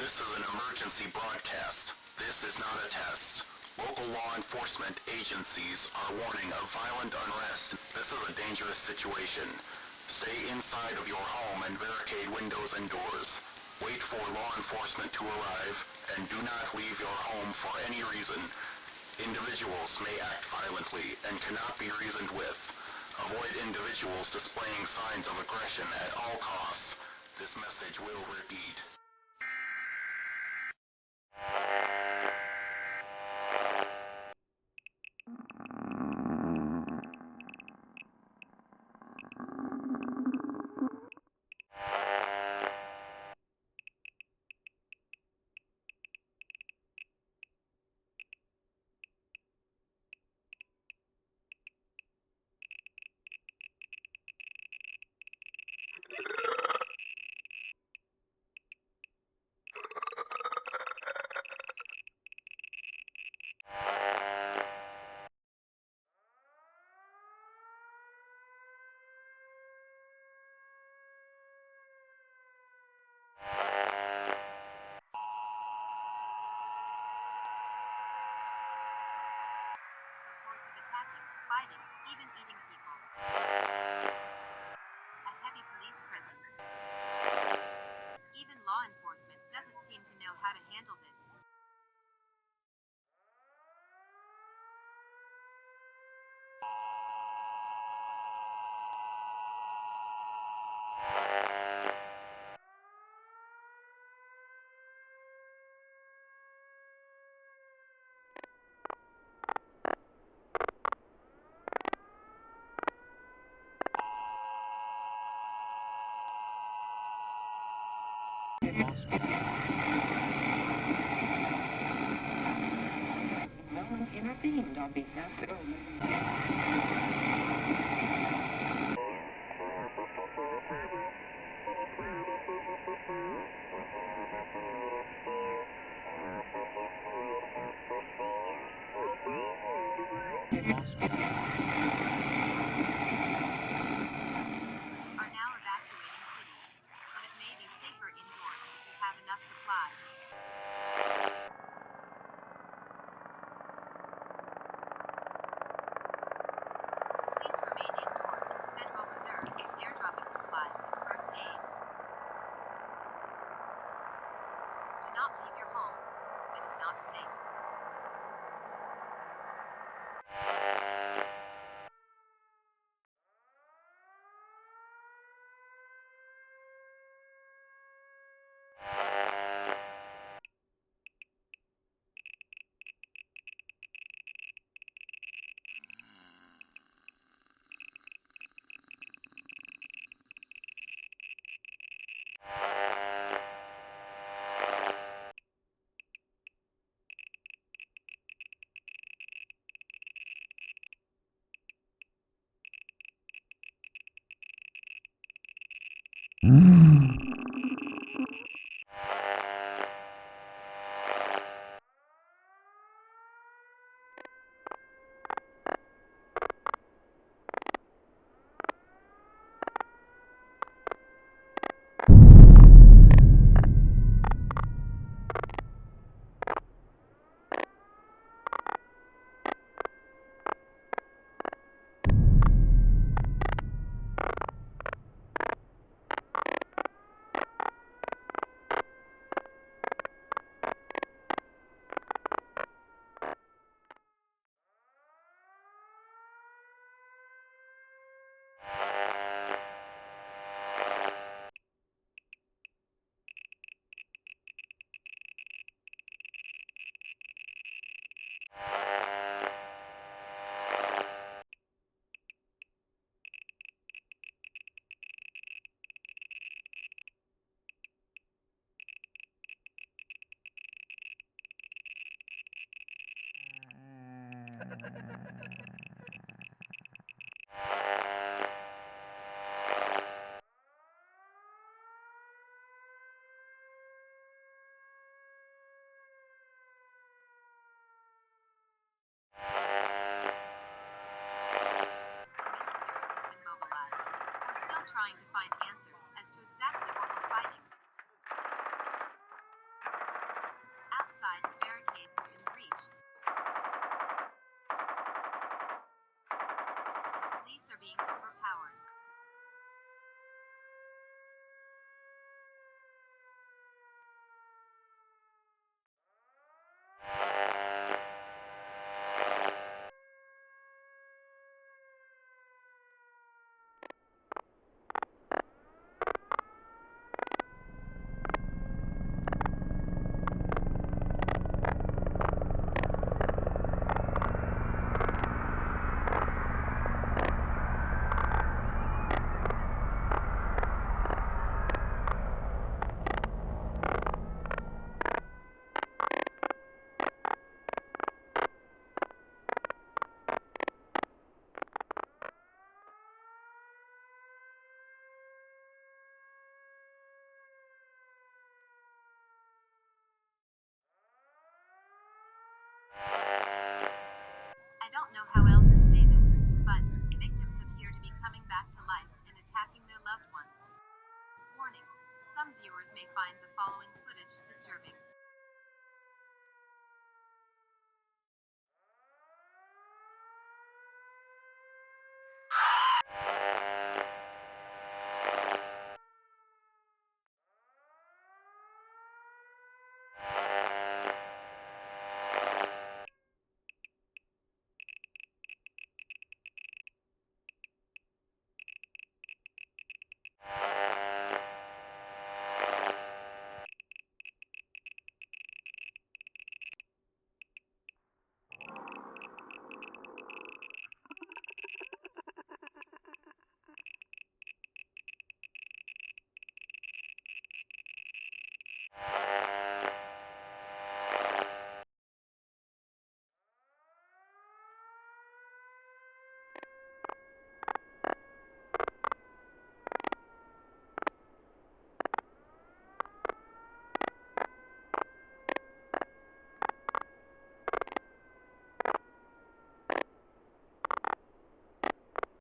This is an emergency broadcast. This is not a test. Local law enforcement agencies are warning of violent unrest. This is a dangerous situation. Stay inside of your home and barricade windows and doors. Wait for law enforcement to arrive, and do not leave your home for any reason. Individuals may act violently and cannot be reasoned with. Avoid individuals displaying signs of aggression at all costs. This message will repeat. Reports of attacking, fighting, even eating people. A heavy police presence. Even law enforcement doesn't seem to know how to handle this. No one intervened on behalf of Are now evacuating cities, but it may be safer indoors if you have enough supplies. Please remain indoors. Federal Reserve is airdropping supplies and first aid. Do not leave your home. It is not safe. find the following footage disturbing.